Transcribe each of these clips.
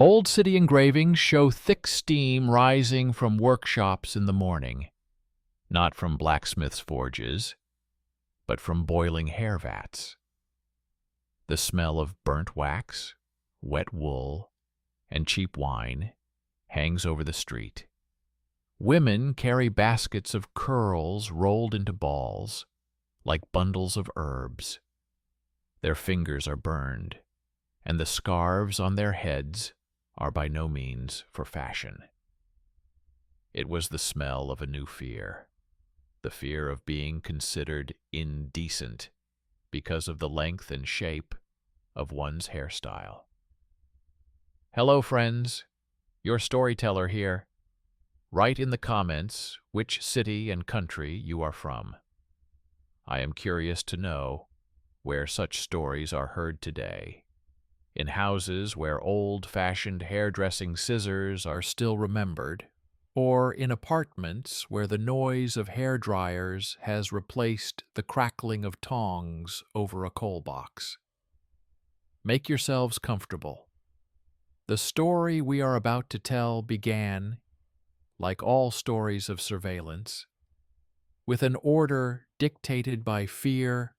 Old city engravings show thick steam rising from workshops in the morning, not from blacksmiths' forges, but from boiling hair vats. The smell of burnt wax, wet wool, and cheap wine hangs over the street. Women carry baskets of curls rolled into balls, like bundles of herbs. Their fingers are burned, and the scarves on their heads are by no means for fashion. It was the smell of a new fear, the fear of being considered indecent because of the length and shape of one's hairstyle. Hello, friends. Your storyteller here. Write in the comments which city and country you are from. I am curious to know where such stories are heard today. In houses where old-fashioned hairdressing scissors are still remembered, or in apartments where the noise of hair dryers has replaced the crackling of tongs over a coal box. Make yourselves comfortable. The story we are about to tell began, like all stories of surveillance, with an order dictated by fear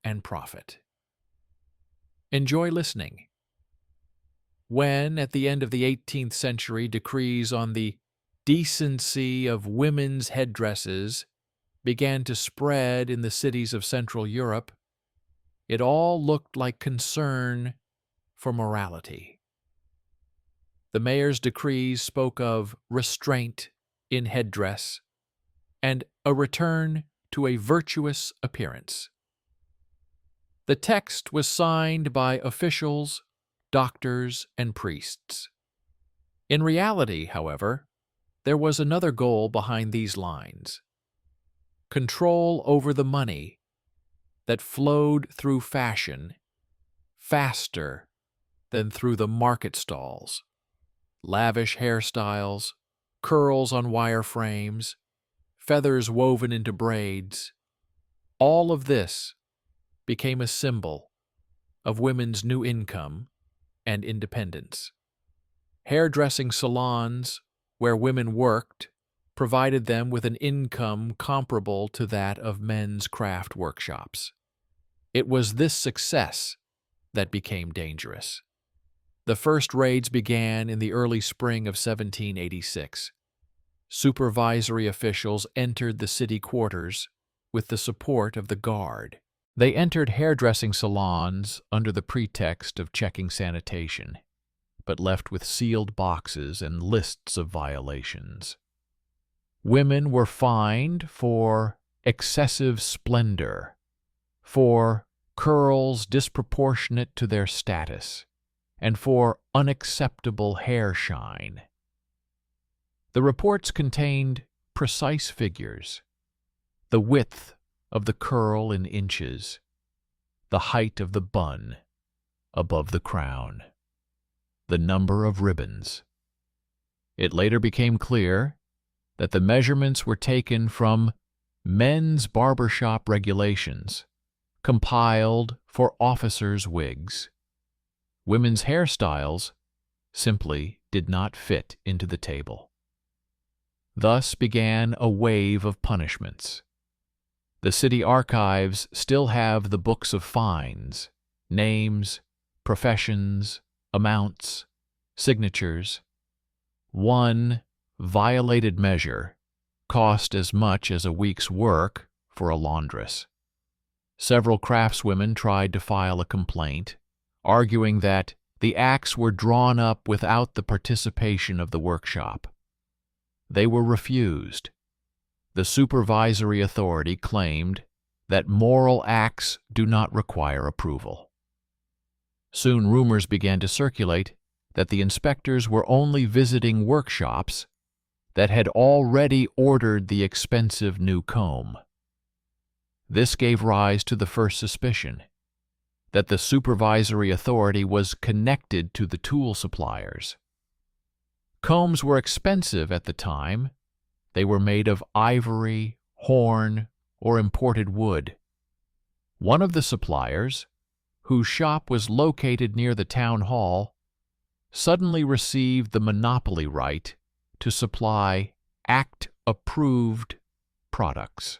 and profit. Enjoy listening. When, at the end of the 18th century, decrees on the decency of women's headdresses began to spread in the cities of Central Europe, it all looked like concern for morality. The mayor's decrees spoke of restraint in headdress and a return to a virtuous appearance. The text was signed by officials, doctors, and priests. In reality, however, there was another goal behind these lines: control over the money that flowed through fashion faster than through the market stalls. Lavish hairstyles, curls on wire frames, feathers woven into braids, all of this became a symbol of women's new income and independence. Hairdressing salons where women worked provided them with an income comparable to that of men's craft workshops. It was this success that became dangerous. The first raids began in the early spring of 1786. Supervisory officials entered the city quarters with the support of the guard. They entered hairdressing salons under the pretext of checking sanitation, but left with sealed boxes and lists of violations. Women were fined for excessive splendor, for curls disproportionate to their status, and for unacceptable hair shine. The reports contained precise figures: the width of the curl in inches, the height of the bun above the crown, the number of ribbons. It later became clear that the measurements were taken from men's barbershop regulations, compiled for officers' wigs. Women's hairstyles simply did not fit into the table. Thus began a wave of punishments. The city archives still have the books of fines, names, professions, amounts, signatures. One violated measure cost as much as a week's work for a laundress. Several craftswomen tried to file a complaint, arguing that the acts were drawn up without the participation of the workshop. They were refused. The supervisory authority claimed that moral acts do not require approval. Soon rumors began to circulate that the inspectors were only visiting workshops that had already ordered the expensive new comb. This gave rise to the first suspicion that the supervisory authority was connected to the tool suppliers. Combs were expensive at the time. They were made of ivory, horn, or imported wood. One of the suppliers, whose shop was located near the town hall, suddenly received the monopoly right to supply Act-approved products.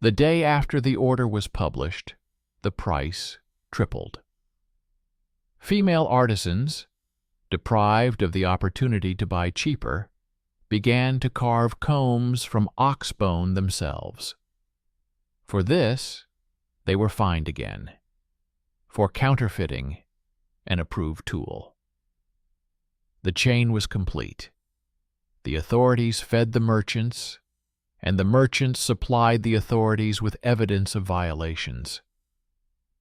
The day after the order was published, the price tripled. Female artisans, deprived of the opportunity to buy cheaper, began to carve combs from ox bone themselves. For this, they were fined again, for counterfeiting an approved tool. The chain was complete. The authorities fed the merchants, and the merchants supplied the authorities with evidence of violations.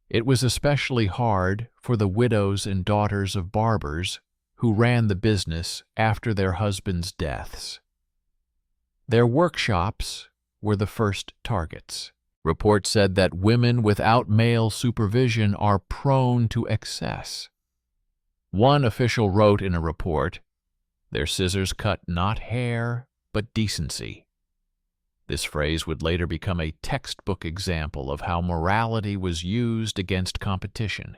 It was especially hard for the widows and daughters of barbers who ran the business after their husbands' deaths. Their workshops were the first targets. Reports said that women without male supervision are prone to excess. One official wrote in a report, "Their scissors cut not hair, but decency." This phrase would later become a textbook example of how morality was used against competition.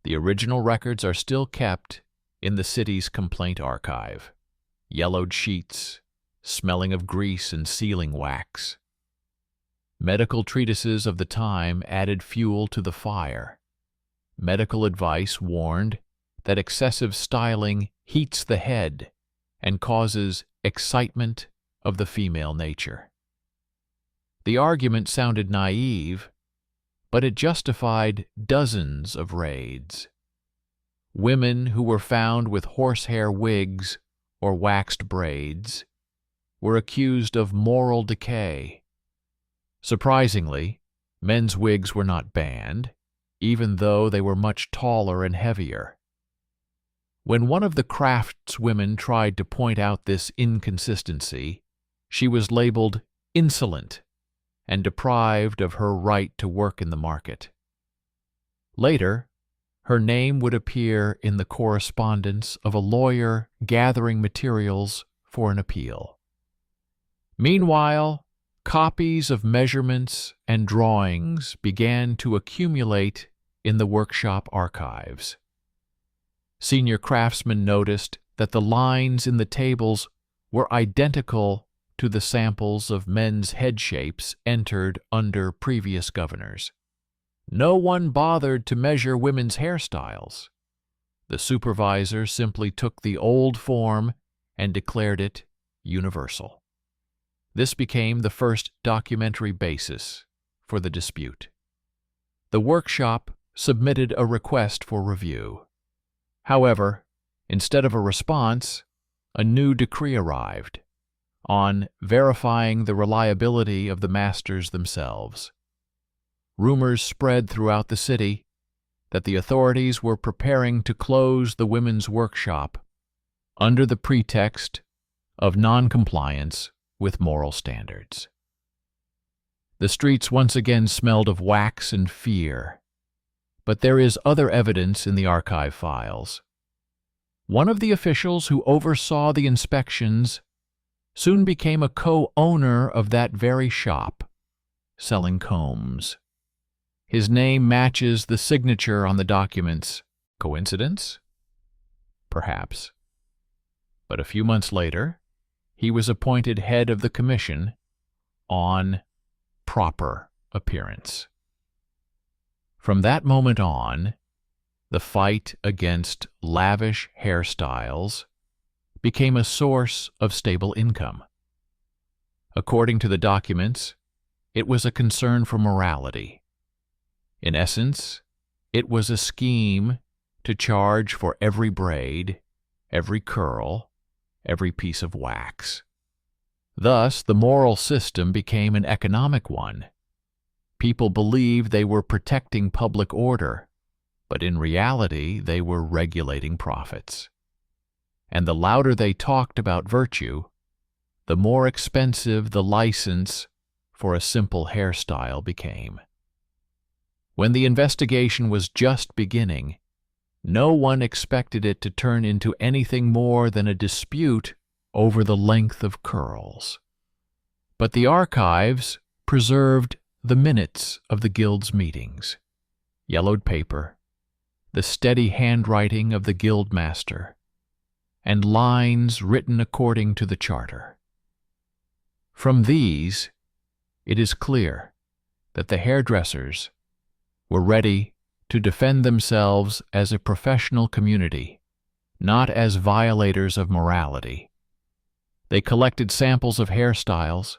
The original records are still kept in the city's complaint archive. Yellowed sheets, smelling of grease and sealing wax. Medical treatises of the time added fuel to the fire. Medical advice warned that excessive styling heats the head and causes excitement of the female nature. The argument sounded naive, but it justified dozens of raids. Women who were found with horsehair wigs or waxed braids were accused of moral decay. Surprisingly, men's wigs were not banned, even though they were much taller and heavier. When one of the craftswomen tried to point out this inconsistency, she was labeled insolent and deprived of her right to work in the market. Later, her name would appear in the correspondence of a lawyer gathering materials for an appeal. Meanwhile, copies of measurements and drawings began to accumulate in the workshop archives. Senior craftsmen noticed that the lines in the tables were identical to the samples of men's head shapes entered under previous governors. No one bothered to measure women's hairstyles. The supervisor simply took the old form and declared it universal. This became the first documentary basis for the dispute. The workshop submitted a request for review. However, instead of a response, a new decree arrived on verifying the reliability of the masters themselves. Rumors spread throughout the city that the authorities were preparing to close the women's workshop under the pretext of non-compliance with moral standards. The streets once again smelled of wax and fear, but there is other evidence in the archive files. One of the officials who oversaw the inspections soon became a co-owner of that very shop, selling combs. His name matches the signature on the documents. Coincidence? Perhaps. But a few months later, he was appointed head of the commission on proper appearance. From that moment on, the fight against lavish hairstyles became a source of stable income. According to the documents, it was a concern for morality. In essence, it was a scheme to charge for every braid, every curl, every piece of wax. Thus, the moral system became an economic one. People believed they were protecting public order, but in reality they were regulating profits. And the louder they talked about virtue, the more expensive the license for a simple hairstyle became. When the investigation was just beginning, no one expected it to turn into anything more than a dispute over the length of curls. But the archives preserved the minutes of the guild's meetings, yellowed paper, the steady handwriting of the guildmaster, and lines written according to the charter. From these, it is clear that the hairdressers were ready to defend themselves as a professional community, not as violators of morality. They collected samples of hairstyles,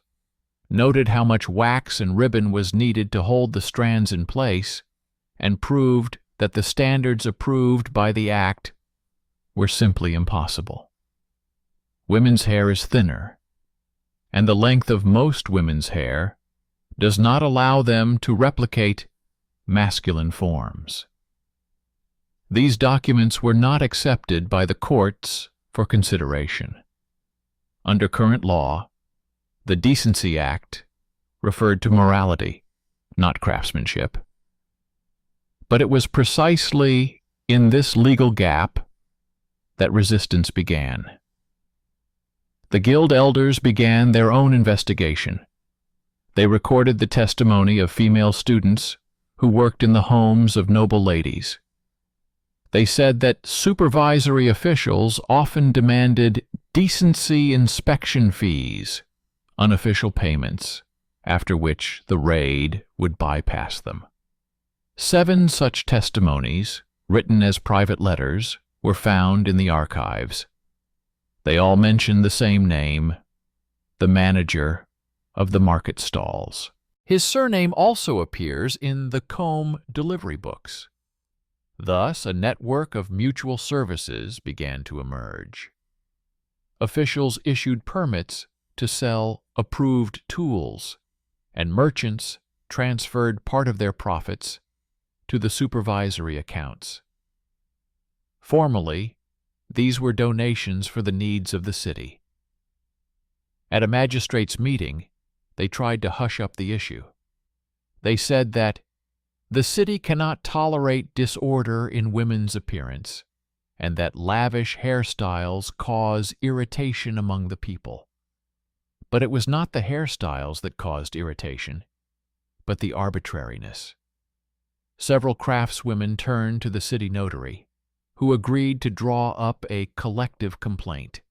noted how much wax and ribbon was needed to hold the strands in place, and proved that the standards approved by the Act were simply impossible. Women's hair is thinner, and the length of most women's hair does not allow them to replicate masculine forms. These documents were not accepted by the courts for consideration. Under current law, the Decency Act referred to morality, not craftsmanship. But it was precisely in this legal gap that resistance began. The guild elders began their own investigation. They recorded the testimony of female students who worked in the homes of noble ladies. They said that supervisory officials often demanded decency inspection fees, unofficial payments, after which the raid would bypass them. 7 such testimonies, written as private letters, were found in the archives. They all mention the same name, the manager of the market stalls. His surname also appears in the comb delivery books. Thus, a network of mutual services began to emerge. Officials issued permits to sell approved tools, and merchants transferred part of their profits to the supervisory accounts. Formally, these were donations for the needs of the city. At a magistrate's meeting, they tried to hush up the issue. They said that the city cannot tolerate disorder in women's appearance, and that lavish hairstyles cause irritation among the people. But it was not the hairstyles that caused irritation, but the arbitrariness. Several craftswomen turned to the city notary, who agreed to draw up a collective complaint.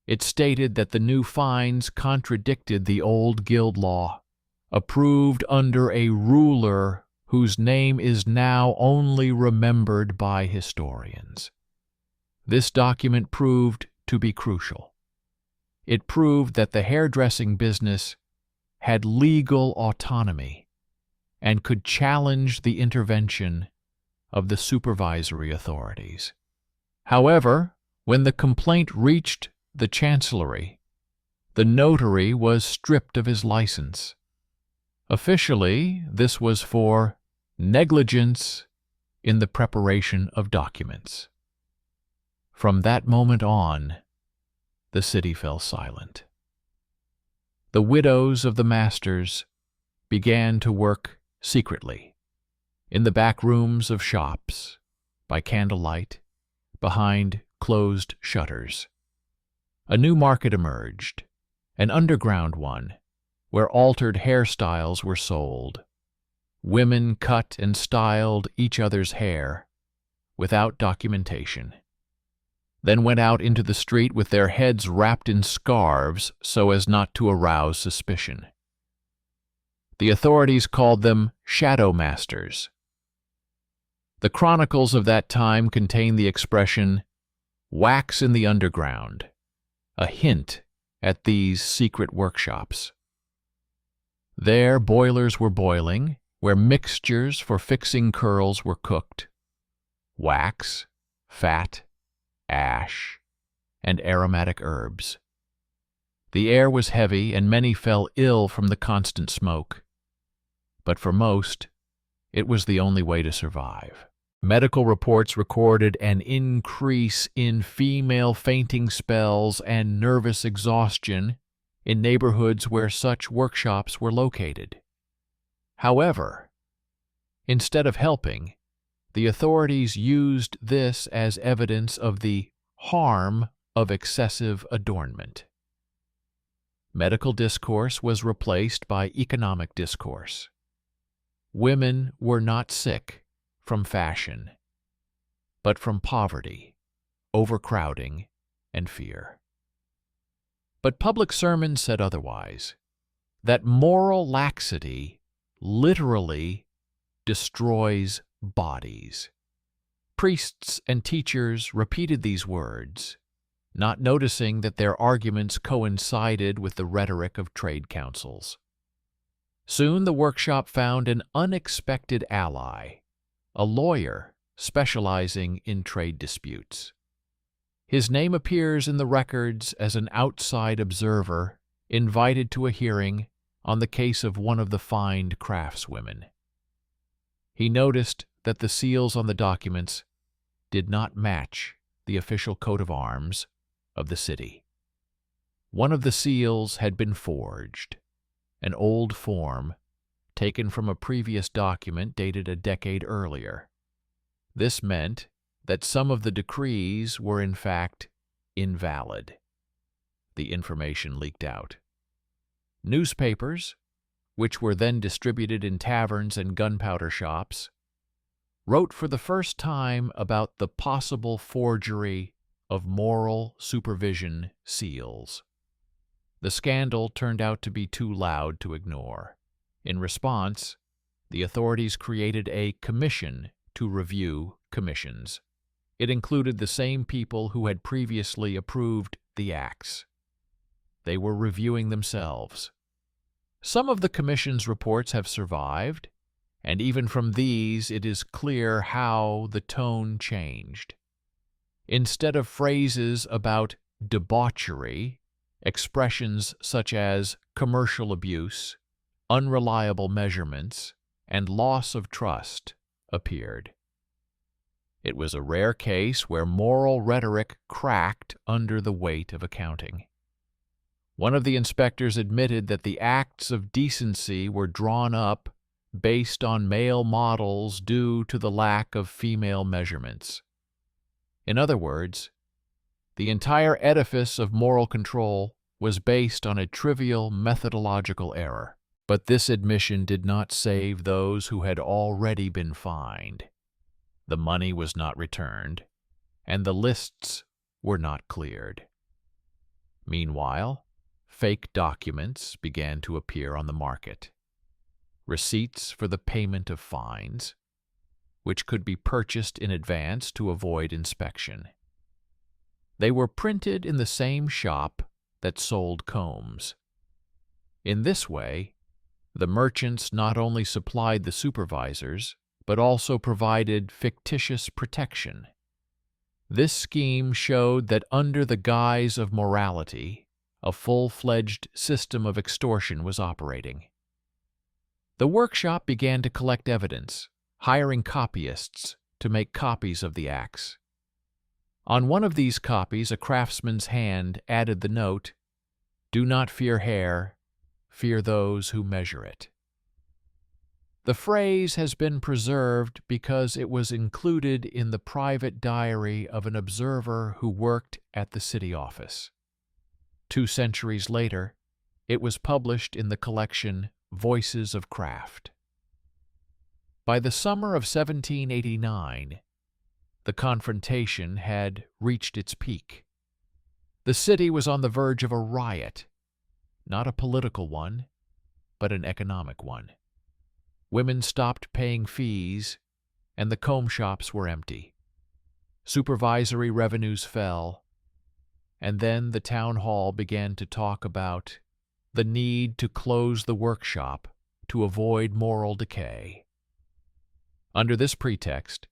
It stated that the new fines contradicted the old guild law, approved under a ruler whose name is now only remembered by historians. This document proved to be crucial. It proved that the hairdressing business had legal autonomy and could challenge the intervention of the supervisory authorities. However, when the complaint reached the chancellery, the notary was stripped of his license. Officially, this was for negligence in the preparation of documents. From that moment on, the city fell silent. The widows of the masters began to work secretly, in the back rooms of shops, by candlelight, behind closed shutters. A new market emerged, an underground one, where altered hairstyles were sold. Women cut and styled each other's hair, without documentation, then went out into the street with their heads wrapped in scarves so as not to arouse suspicion. The authorities called them shadow masters. The chronicles of that time contain the expression, "wax in the underground," a hint at these secret workshops. There boilers were boiling, where mixtures for fixing curls were cooked. Wax, fat, ash, and aromatic herbs. The air was heavy, and many fell ill from the constant smoke. But for most, it was the only way to survive. Medical reports recorded an increase in female fainting spells and nervous exhaustion in neighborhoods where such workshops were located. However, instead of helping, the authorities used this as evidence of the harm of excessive adornment. Medical discourse was replaced by economic discourse. Women were not sick from fashion. but from poverty, overcrowding, and fear. But public sermons said otherwise, that moral laxity literally destroys bodies. Priests and teachers repeated these words, not noticing that their arguments coincided with the rhetoric of trade councils. Soon the workshop found an unexpected ally, a lawyer specializing in trade disputes. His name appears in the records as an outside observer invited to a hearing on the case of one of the fined craftswomen. He noticed that the seals on the documents did not match the official coat of arms of the city. One of the seals had been forged, an old form taken from a previous document dated a decade earlier. This meant that some of the decrees were in fact invalid. The information leaked out. Newspapers, which were then distributed in taverns and gunpowder shops, wrote for the first time about the possible forgery of moral supervision seals. The scandal turned out to be too loud to ignore. In response, the authorities created a commission to review commissions. It included the same people who had previously approved the acts. They were reviewing themselves. Some of the commission's reports have survived, and even from these it is clear how the tone changed. Instead of phrases about debauchery, expressions such as commercial abuse, unreliable measurements, and loss of trust appeared. It was a rare case where moral rhetoric cracked under the weight of accounting. One of the inspectors admitted that the acts of decency were drawn up based on male models due to the lack of female measurements. In other words, the entire edifice of moral control was based on a trivial methodological error. But this admission did not save those who had already been fined. The money was not returned, and the lists were not cleared. Meanwhile, fake documents began to appear on the market. Receipts for the payment of fines, which could be purchased in advance to avoid inspection. They were printed in the same shop that sold combs. In this way, the merchants not only supplied the supervisors, but also provided fictitious protection. This scheme showed that under the guise of morality, a full-fledged system of extortion was operating. The workshop began to collect evidence, hiring copyists to make copies of the acts. On one of these copies, a craftsman's hand added the note, "Do not fear hair, fear those who measure it." The phrase has been preserved because it was included in the private diary of an observer who worked at the city office. 2 centuries later, it was published in the collection Voices of Craft. By the summer of 1789, the confrontation had reached its peak. The city was on the verge of a riot, not a political one, but an economic one. Women stopped paying fees, and the comb shops were empty. Supervisory revenues fell, and then the town hall began to talk about the need to close the workshop to avoid moral decay. Under this pretext,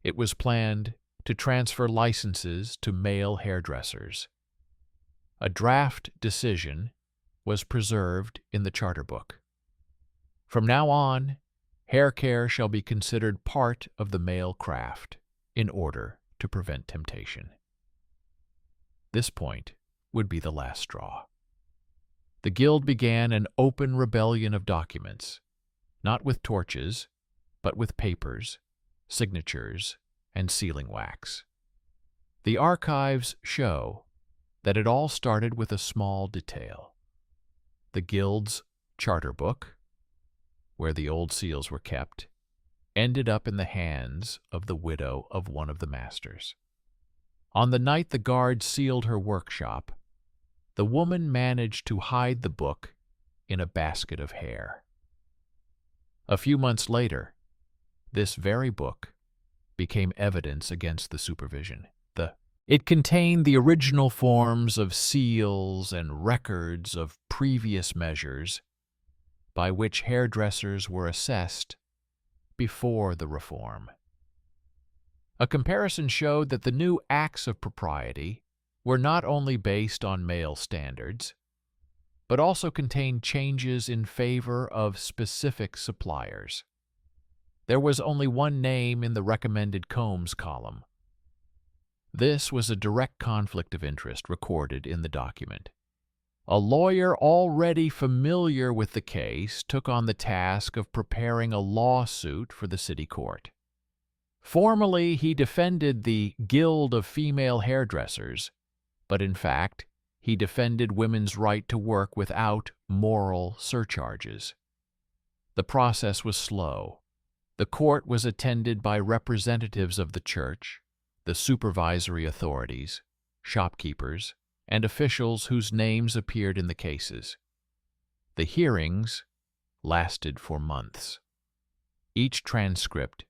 it was planned to transfer licenses to male hairdressers. A draft decision was preserved in the charter book. From now on, hair care shall be considered part of the male craft in order to prevent temptation. This point would be the last straw. The guild began an open rebellion of documents, not with torches, but with papers, signatures, and sealing wax. The archives show that it all started with a small detail. The guild's charter book, where the old seals were kept, ended up in the hands of the widow of one of the masters. On the night the guards sealed her workshop, the woman managed to hide the book in a basket of hair. A few months later, this very book became evidence against the supervision. It contained the original forms of seals and records of previous measures by which hairdressers were assessed before the reform. A comparison showed that the new acts of propriety were not only based on male standards, but also contained changes in favor of specific suppliers. There was only one name in the recommended combs column. This was a direct conflict of interest recorded in the document. A lawyer already familiar with the case took on the task of preparing a lawsuit for the city court. Formally, he defended the Guild of Female Hairdressers, but in fact, he defended women's right to work without moral surcharges. The process was slow. The court was attended by representatives of the church, the supervisory authorities, shopkeepers, and officials whose names appeared in the cases. The hearings lasted for months. Each transcript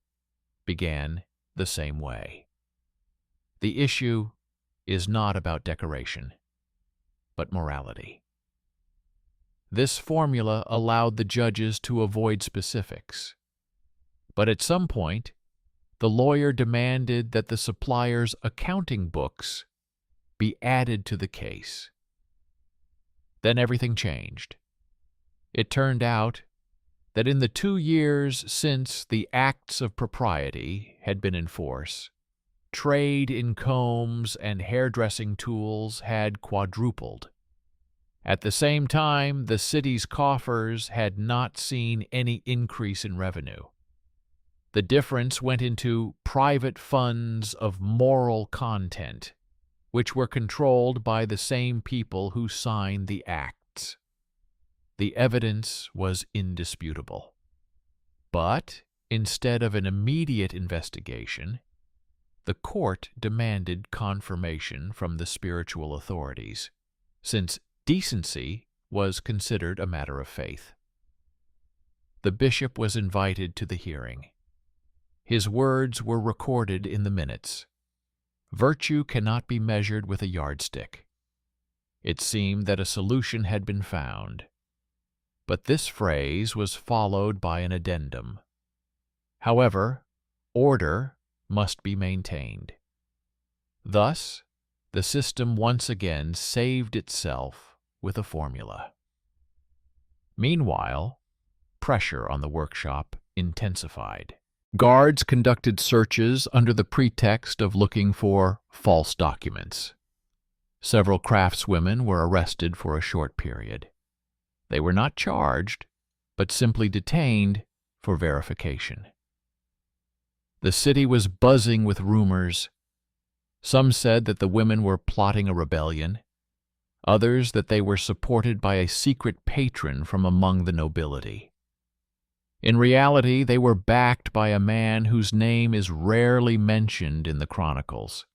began the same way. The issue is not about decoration, but morality. This formula allowed the judges to avoid specifics, but at some point, the lawyer demanded that the supplier's accounting books be added to the case. Then everything changed. It turned out that in the 2 years since the Acts of Propriety had been in force, trade in combs and hairdressing tools had quadrupled. At the same time, the city's coffers had not seen any increase in revenue. The difference went into private funds of moral content, which were controlled by the same people who signed the acts. The evidence was indisputable. But instead of an immediate investigation, the court demanded confirmation from the spiritual authorities, since decency was considered a matter of faith. The bishop was invited to the hearing. His words were recorded in the minutes. Virtue cannot be measured with a yardstick. It seemed that a solution had been found, but this phrase was followed by an addendum. However, order must be maintained. Thus, the system once again saved itself with a formula. Meanwhile, pressure on the workshop intensified. Guards conducted searches under the pretext of looking for false documents. Several craftswomen were arrested for a short period. They were not charged, but simply detained for verification. The city was buzzing with rumors. Some said that the women were plotting a rebellion, others that they were supported by a secret patron from among the nobility. In reality, they were backed by a man whose name is rarely mentioned in the chronicles,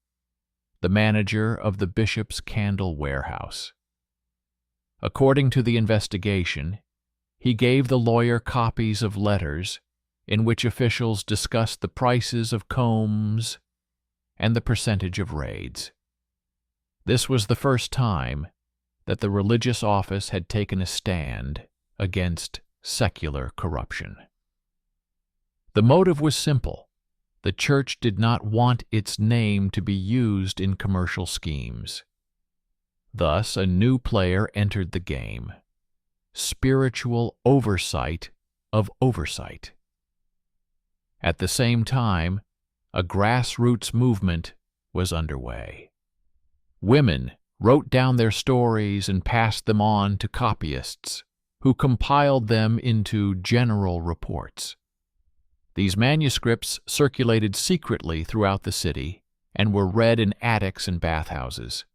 the manager of the bishop's candle warehouse. According to the investigation, he gave the lawyer copies of letters in which officials discussed the prices of combs and the percentage of raids. This was the first time that the religious office had taken a stand against secular corruption. The motive was simple. The church did not want its name to be used in commercial schemes. Thus, a new player entered the game: spiritual oversight of oversight. At the same time, a grassroots movement was underway. Women wrote down their stories and passed them on to copyists, who compiled them into general reports. These manuscripts circulated secretly throughout the city and were read in attics and bathhouses.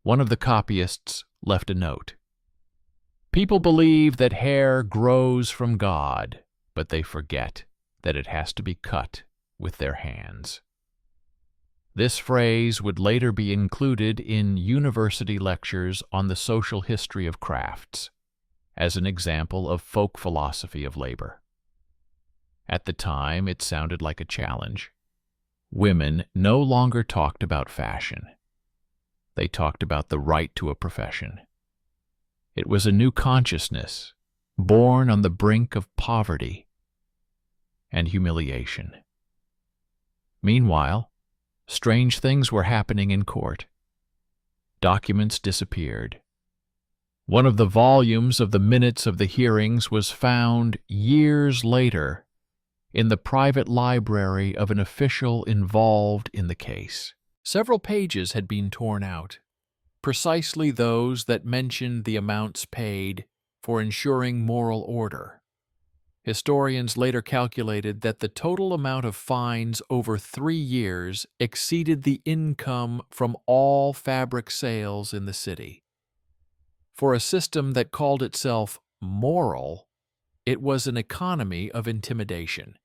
One of the copyists left a note. "People believe that hair grows from God, but they forget that it has to be cut with their hands. This phrase would later be included in university lectures on the social history of crafts, as an example of folk philosophy of labor. At the time, it sounded like a challenge. Women no longer talked about fashion. They talked about the right to a profession. It was a new consciousness, born on the brink of poverty and humiliation. Meanwhile, strange things were happening in court. Documents disappeared. One of the volumes of the minutes of the hearings was found years later in the private library of an official involved in the case. Several pages had been torn out, precisely those that mentioned the amounts paid for ensuring moral order. Historians later calculated that the total amount of fines over 3 years exceeded the income from all fabric sales in the city. For a system that called itself moral, it was an economy of intimidation.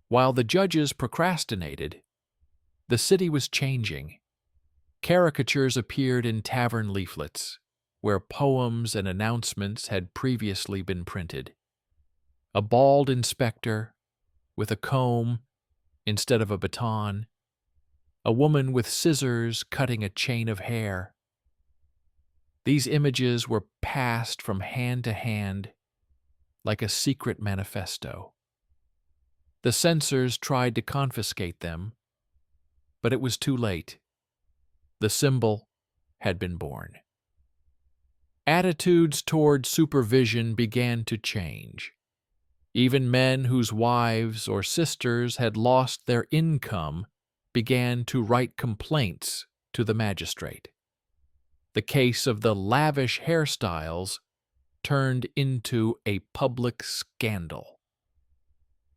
While the judges procrastinated, the city was changing. Caricatures appeared in tavern leaflets, where poems and announcements had previously been printed. A bald inspector with a comb instead of a baton, a woman with scissors cutting a chain of hair. These images were passed from hand to hand like a secret manifesto. The censors tried to confiscate them, but it was too late. The symbol had been born. Attitudes toward supervision began to change. Even men whose wives or sisters had lost their income began to write complaints to the magistrate. The case of the lavish hairstyles turned into a public scandal.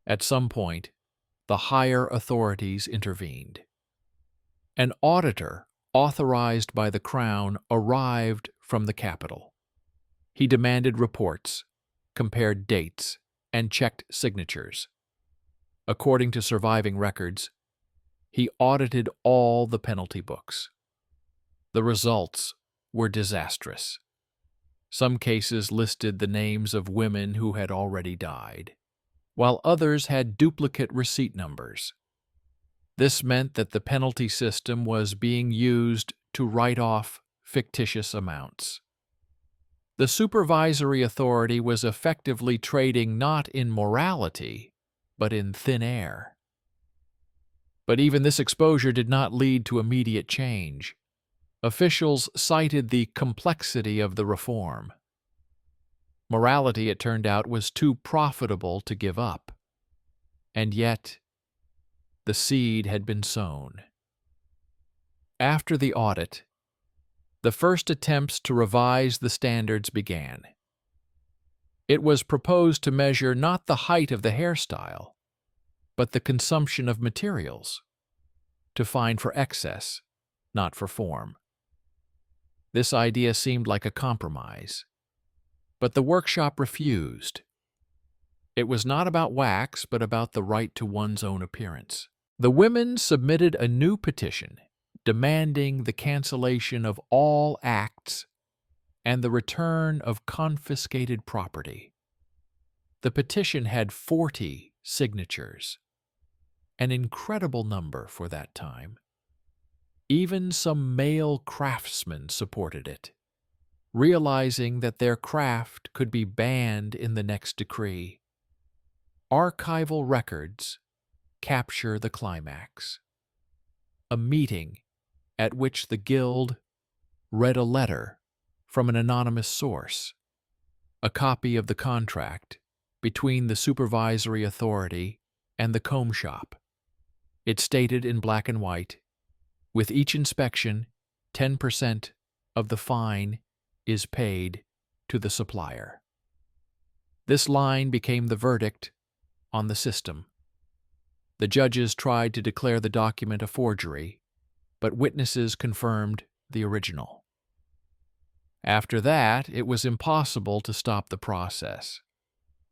At some point, the higher authorities intervened. An auditor authorized by the Crown arrived from the capital. He demanded reports, compared dates, and checked signatures. According to surviving records, he audited all the penalty books. The results were disastrous. Some cases listed the names of women who had already died, while others had duplicate receipt numbers. This meant that the penalty system was being used to write off fictitious amounts. The supervisory authority was effectively trading not in morality, but in thin air. But even this exposure did not lead to immediate change. Officials cited the complexity of the reform. Morality, it turned out, was too profitable to give up. And yet, the seed had been sown. After the audit, the first attempts to revise the standards began. It was proposed to measure not the height of the hairstyle, but the consumption of materials, to fine for excess, not for form. This idea seemed like a compromise, but the workshop refused. It was not about wax, but about the right to one's own appearance. The women submitted a new petition demanding the cancellation of all acts and the return of confiscated property. The petition had 40 signatures, an incredible number for that time. Even some male craftsmen supported it, realizing that their craft could be banned in the next decree. Archival records capture the climax. A meeting at which the guild read a letter from an anonymous source, a copy of the contract between the supervisory authority and the comb shop. It stated in black and white, with each inspection, 10% of the fine is paid to the supplier. This line became the verdict on the system. The judges tried to declare the document a forgery, but witnesses confirmed the original. After that, it was impossible to stop the process.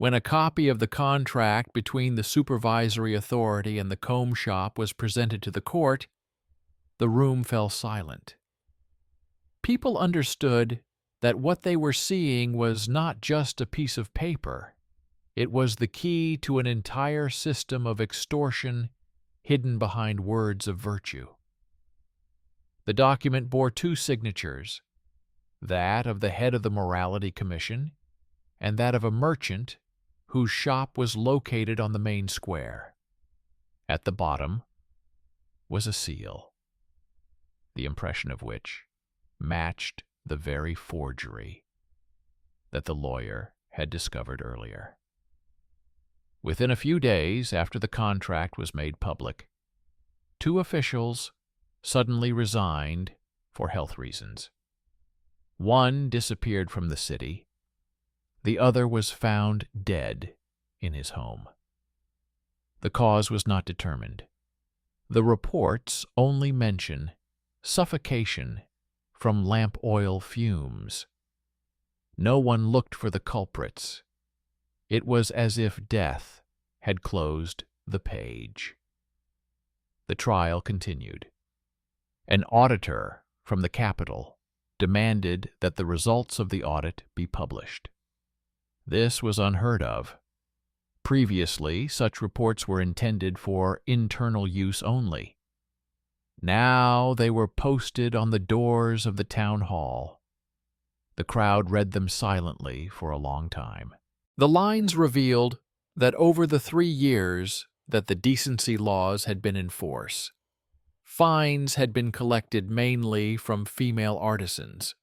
When a copy of the contract between the supervisory authority and the comb shop was presented to the court, the room fell silent. People understood that what they were seeing was not just a piece of paper. It was the key to an entire system of extortion hidden behind words of virtue. The document bore two signatures, that of the head of the Morality Commission and that of a merchant whose shop was located on the main square. At the bottom was a seal, the impression of which matched the very forgery that the lawyer had discovered earlier. Within a few days after the contract was made public, two officials suddenly resigned for health reasons. One disappeared from the city. The other was found dead in his home. The cause was not determined. The reports only mention suffocation from lamp oil fumes. No one looked for the culprits. It was as if death had closed the page. The trial continued. An auditor from the capital demanded that the results of the audit be published. This was unheard of. Previously, such reports were intended for internal use only. Now they were posted on the doors of the town hall. The crowd read them silently for a long time. The lines revealed that over the 3 years that the decency laws had been in force, fines had been collected mainly from female artisans,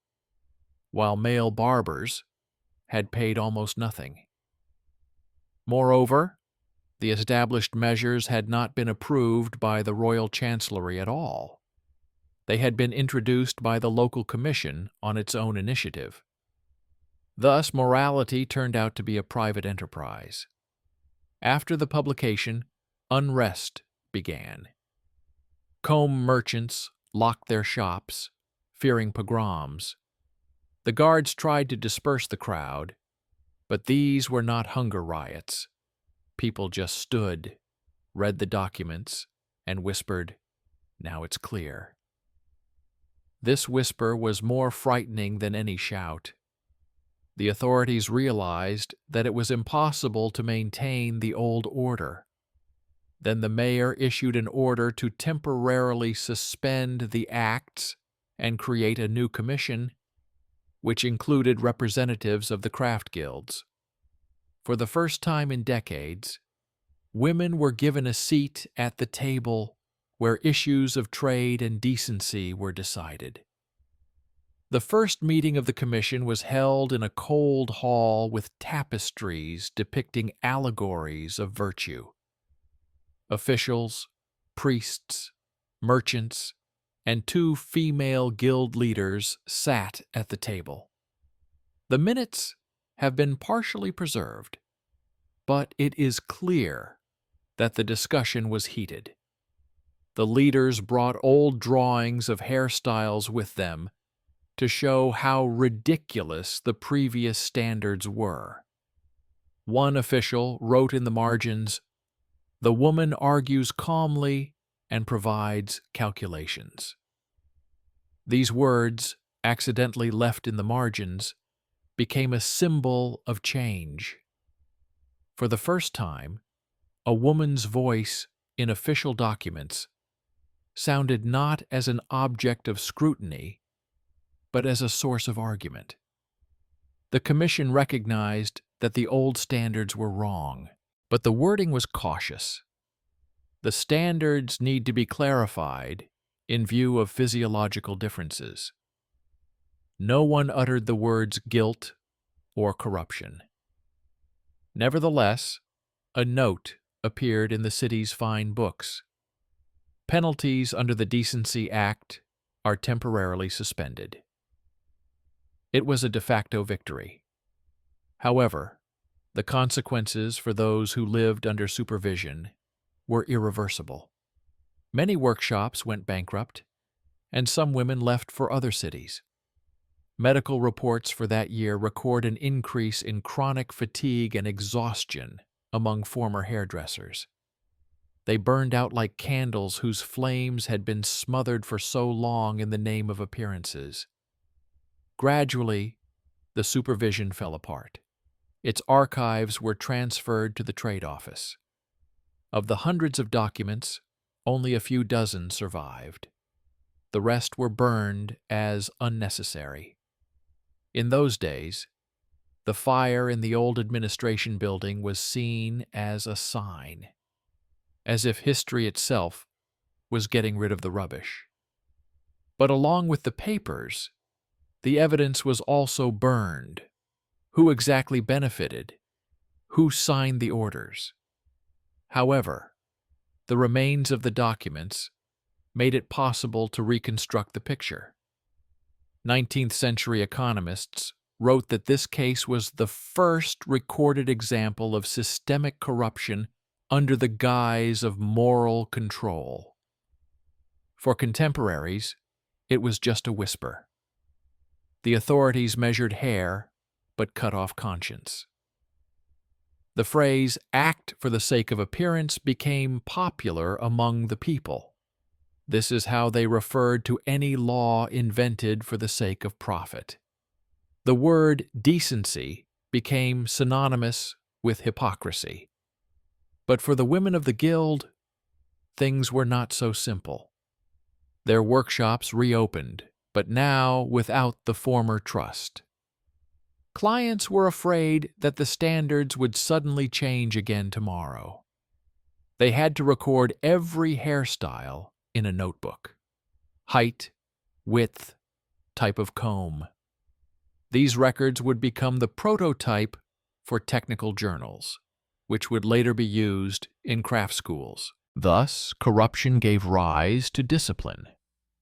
while male barbers had paid almost nothing. Moreover, the established measures had not been approved by the Royal Chancellery at all. They had been introduced by the local commission on its own initiative. Thus, morality turned out to be a private enterprise. After the publication, unrest began. Comb merchants locked their shops, fearing pogroms. The guards tried to disperse the crowd, but these were not hunger riots. People just stood, read the documents, and whispered, "Now it's clear." This whisper was more frightening than any shout. The authorities realized that it was impossible to maintain the old order. Then the mayor issued an order to temporarily suspend the acts and create a new commission, which included representatives of the craft guilds. For the first time in decades, women were given a seat at the table where issues of trade and decency were decided. The first meeting of the commission was held in a cold hall with tapestries depicting allegories of virtue. Officials, priests, merchants, and 2 female guild leaders sat at the table. The minutes have been partially preserved, but it is clear that the discussion was heated. The leaders brought old drawings of hairstyles with them to show how ridiculous the previous standards were. One official wrote in the margins, "The woman argues calmly and provides calculations." These words, accidentally left in the margins, became a symbol of change. For the first time, a woman's voice in official documents sounded not as an object of scrutiny, but as a source of argument. The commission recognized that the old standards were wrong, but the wording was cautious. The standards need to be clarified in view of physiological differences. No one uttered the words guilt or corruption. Nevertheless, a note appeared in the city's fine books. Penalties under the Decency Act are temporarily suspended. It was a de facto victory. However, the consequences for those who lived under supervision were irreversible. Many workshops went bankrupt, and some women left for other cities. Medical reports for that year record an increase in chronic fatigue and exhaustion among former hairdressers. They burned out like candles whose flames had been smothered for so long in the name of appearances. Gradually, the supervision fell apart. Its archives were transferred to the trade office. Of the hundreds of documents, only a few dozen survived. The rest were burned as unnecessary. In those days, the fire in the old administration building was seen as a sign, as if history itself was getting rid of the rubbish. But along with the papers, the evidence was also burned. Who exactly benefited? Who signed the orders? However, the remains of the documents made it possible to reconstruct the picture. 19th century economists wrote that this case was the first recorded example of systemic corruption under the guise of moral control. For contemporaries, it was just a whisper. The authorities measured hair, but cut off conscience. The phrase, "act for the sake of appearance," became popular among the people. This is how they referred to any law invented for the sake of profit. The word decency became synonymous with hypocrisy. But for the women of the guild, things were not so simple. Their workshops reopened, but now without the former trust. Clients were afraid that the standards would suddenly change again tomorrow. They had to record every hairstyle in a notebook. Height, width, type of comb. These records would become the prototype for technical journals, which would later be used in craft schools. Thus, corruption gave rise to discipline,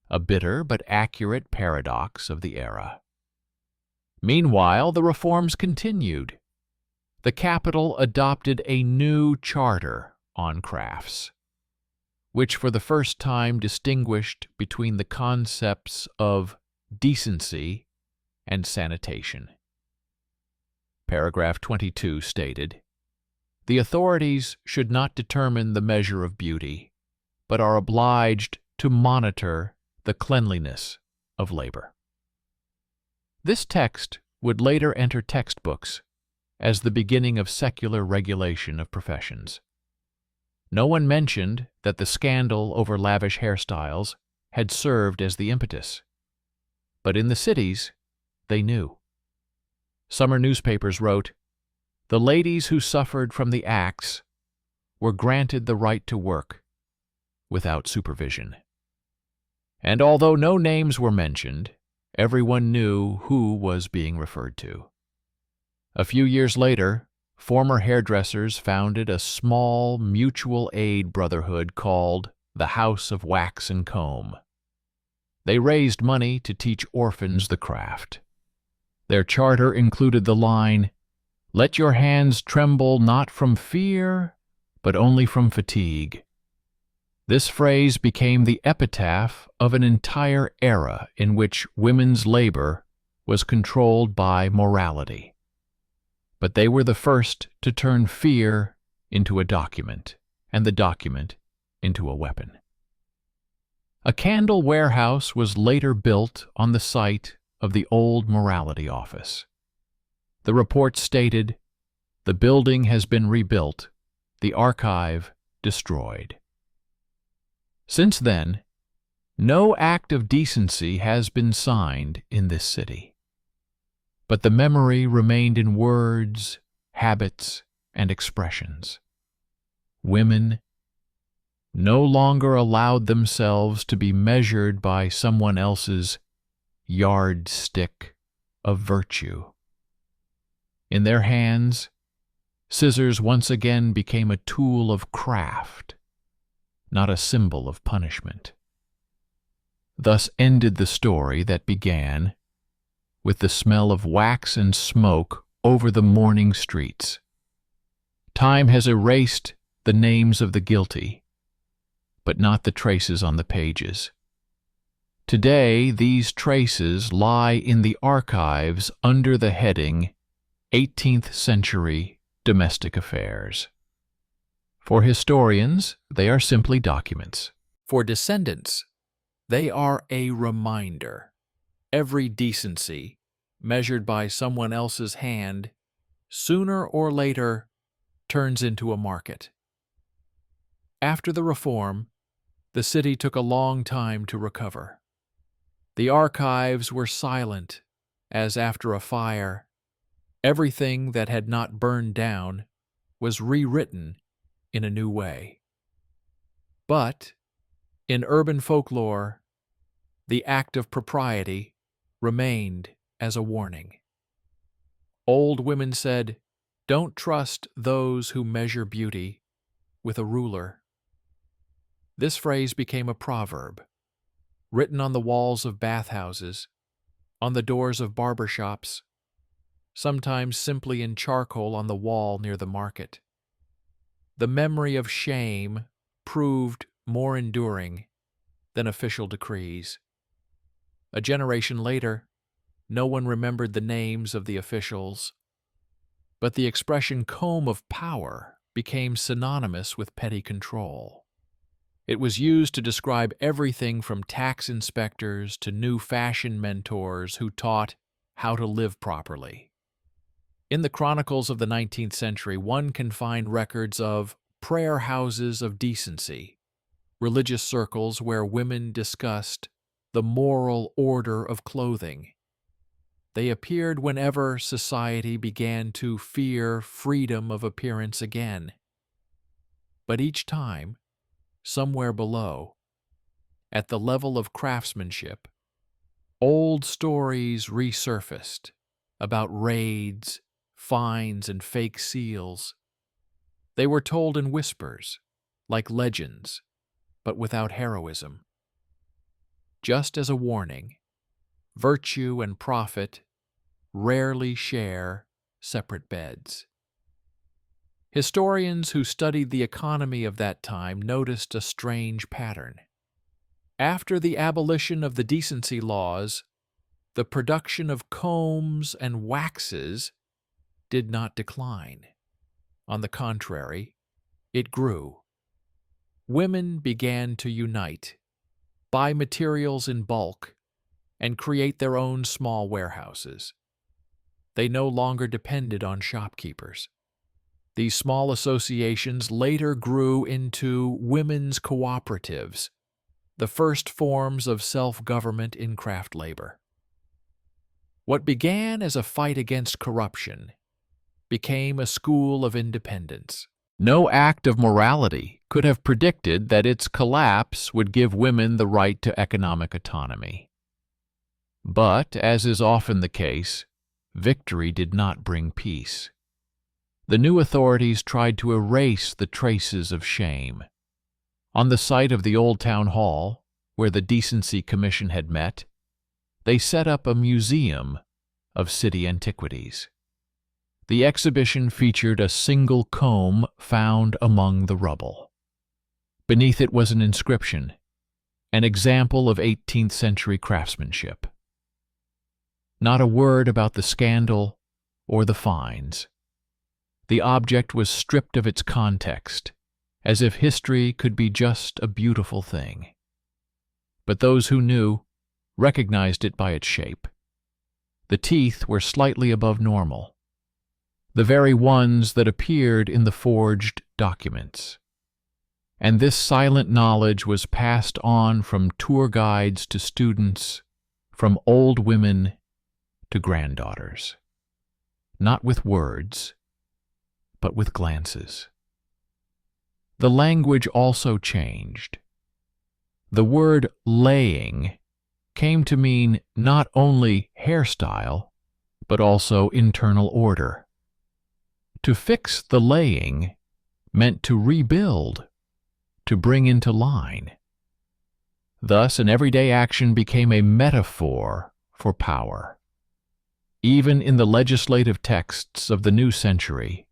a bitter but accurate paradox of the era. Meanwhile, the reforms continued. The capital adopted a new charter on crafts, which for the first time distinguished between the concepts of decency and sanitation. Paragraph 22 stated, "The authorities should not determine the measure of beauty, but are obliged to monitor the cleanliness of labor." This text would later enter textbooks as the beginning of secular regulation of professions. No one mentioned that the scandal over lavish hairstyles had served as the impetus. But in the cities, they knew. Summer newspapers wrote, "The ladies who suffered from the acts were granted the right to work without supervision." And although no names were mentioned, everyone knew who was being referred to. A few years later, former hairdressers founded a small mutual aid brotherhood called the House of Wax and Comb. They raised money to teach orphans the craft. Their charter included the line, "Let your hands tremble not from fear, but only from fatigue." This phrase became the epitaph of an entire era in which women's labor was controlled by morality. But they were the first to turn fear into a document, and the document into a weapon. A candle warehouse was later built on the site of the old morality office. The report stated, "The building has been rebuilt, the archive destroyed." Since then, no act of decency has been signed in this city. But the memory remained in words, habits, and expressions. Women no longer allowed themselves to be measured by someone else's yardstick of virtue. In their hands, scissors once again became a tool of craft, not a symbol of punishment. Thus ended the story that began with the smell of wax and smoke over the morning streets. Time has erased the names of the guilty, but not the traces on the pages. Today, these traces lie in the archives under the heading 18th Century Domestic Affairs. For historians, they are simply documents. For descendants, they are a reminder. Every decency, measured by someone else's hand, sooner or later turns into a market. After the reform, the city took a long time to recover. The archives were silent, as after a fire, everything that had not burned down was rewritten in a new way. But, in urban folklore, the act of propriety remained as a warning. Old women said, "Don't trust those who measure beauty with a ruler." This phrase became a proverb, written on the walls of bathhouses, on the doors of barber shops, sometimes simply in charcoal on the wall near the market. The memory of shame proved more enduring than official decrees. A generation later, no one remembered the names of the officials, but the expression comb of power became synonymous with petty control. It was used to describe everything from tax inspectors to new fashion mentors who taught how to live properly. In the chronicles of the 19th century, one can find records of prayer houses of decency, religious circles where women discussed the moral order of clothing. They appeared whenever society began to fear freedom of appearance again. But each time, somewhere below, at the level of craftsmanship, old stories resurfaced about raids, fines, and fake seals. They were told in whispers, like legends, but without heroism. Just as a warning, virtue and profit rarely share separate beds. Historians who studied the economy of that time noticed a strange pattern. After the abolition of the decency laws, the production of combs and waxes did not decline. On the contrary, it grew. Women began to unite, buy materials in bulk, and create their own small warehouses. They no longer depended on shopkeepers. These small associations later grew into women's cooperatives, the first forms of self-government in craft labor. What began as a fight against corruption became a school of independence. No act of morality could have predicted that its collapse would give women the right to economic autonomy. But, as is often the case, victory did not bring peace. The new authorities tried to erase the traces of shame. On the site of the old town hall, where the Decency Commission had met, they set up a museum of city antiquities. The exhibition featured a single comb found among the rubble. Beneath it was an inscription, an example of 18th century craftsmanship. Not a word about the scandal or the fines. The object was stripped of its context, as if history could be just a beautiful thing. But those who knew recognized it by its shape. The teeth were slightly above normal, the very ones that appeared in the forged documents. And this silent knowledge was passed on from tour guides to students, from old women to granddaughters. Not with words, but with glances. The language also changed. The word laying came to mean not only hairstyle, but also internal order. To fix the laying meant to rebuild, to bring into line. Thus, an everyday action became a metaphor for power. Even in the legislative texts of the new century,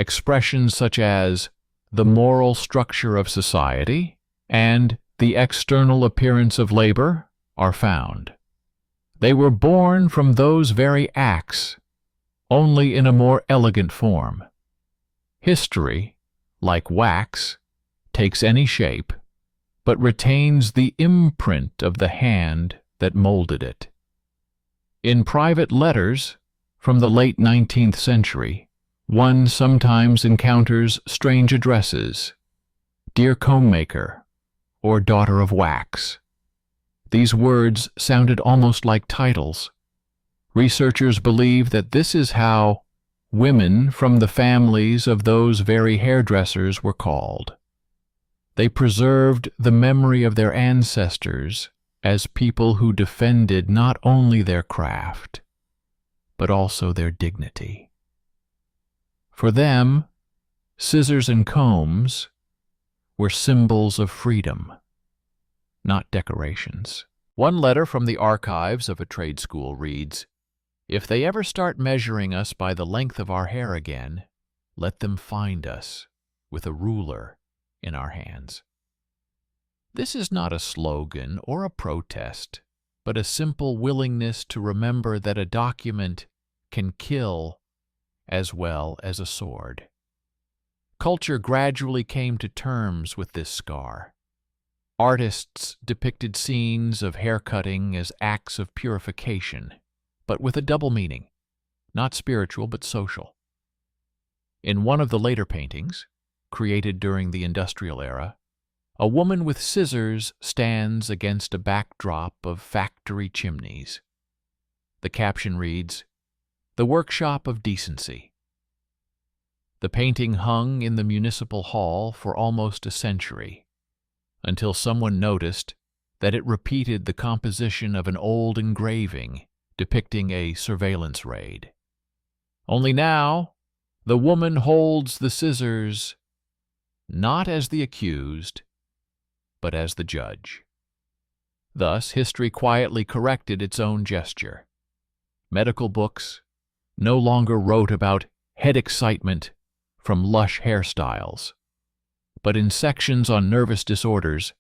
expressions such as the moral structure of society and the external appearance of labor are found. They were born from those very acts, only in a more elegant form. History, like wax, takes any shape, but retains the imprint of the hand that molded it. In private letters from the late 19th century, one sometimes encounters strange addresses: Dear Comb-maker, or Daughter of Wax. These words sounded almost like titles. Researchers believe that this is how women from the families of those very hairdressers were called. They preserved the memory of their ancestors as people who defended not only their craft, but also their dignity. For them, scissors and combs were symbols of freedom, not decorations. One letter from the archives of a trade school reads, "If they ever start measuring us by the length of our hair again, let them find us with a ruler in our hands." This is not a slogan or a protest, but a simple willingness to remember that a document can kill as well as a sword. Culture gradually came to terms with this scar. Artists depicted scenes of haircutting as acts of purification, but with a double meaning, not spiritual but social. In one of the later paintings, created during the industrial era, a woman with scissors stands against a backdrop of factory chimneys. The caption reads, "The Workshop of Decency." The painting hung in the municipal hall for almost a century, until someone noticed that it repeated the composition of an old engraving depicting a surveillance raid. Only now, the woman holds the scissors not as the accused, but as the judge. Thus, history quietly corrected its own gesture. Medical books no longer wrote about head excitement from lush hairstyles, but in sections on nervous disorders,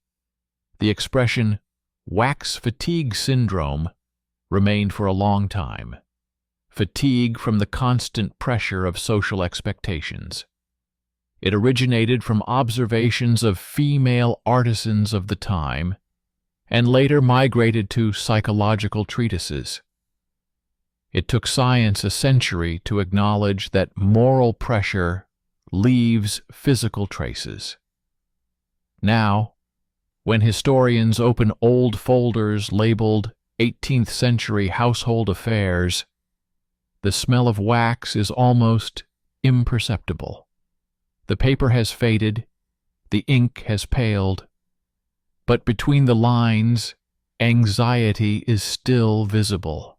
the expression wax fatigue syndrome remained for a long time. Fatigue from the constant pressure of social expectations. It originated from observations of female artisans of the time and later migrated to psychological treatises. It took science a century to acknowledge that moral pressure leaves physical traces. Now, when historians open old folders labeled 18th century household affairs, the smell of wax is almost imperceptible. The paper has faded, the ink has paled, but between the lines, anxiety is still visible.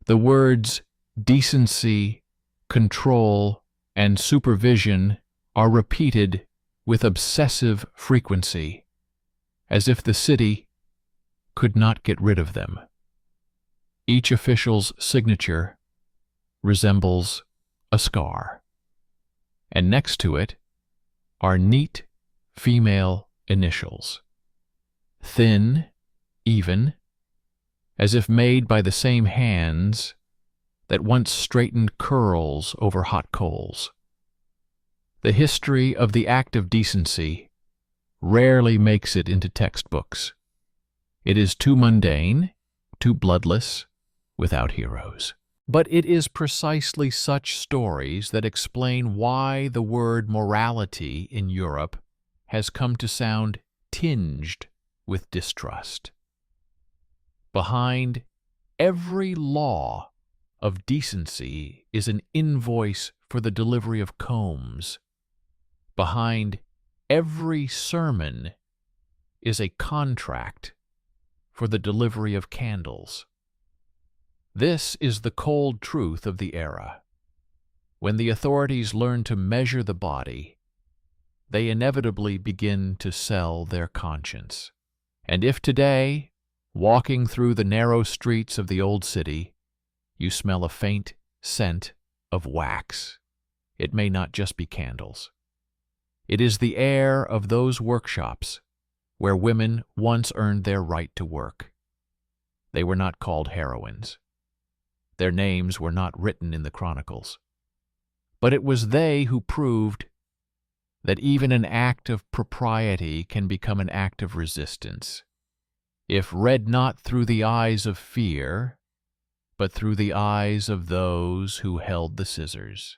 The words decency, control, and supervision are repeated with obsessive frequency, as if the city could not get rid of them. Each official's signature resembles a scar, and next to it are neat female initials, thin, even, as if made by the same hands that once straightened curls over hot coals. The history of the act of decency rarely makes it into textbooks. It is too mundane, too bloodless, without heroes. But it is precisely such stories that explain why the word morality in Europe has come to sound tinged with distrust. Behind every law of decency is an invoice for the delivery of combs. Behind every sermon is a contract for the delivery of candles. This is the cold truth of the era. When the authorities learn to measure the body, they inevitably begin to sell their conscience. And if today, walking through the narrow streets of the old city, you smell a faint scent of wax, it may not just be candles. It is the air of those workshops where women once earned their right to work. They were not called heroines. Their names were not written in the chronicles. But it was they who proved that even an act of propriety can become an act of resistance, if read not through the eyes of fear, but through the eyes of those who held the scissors.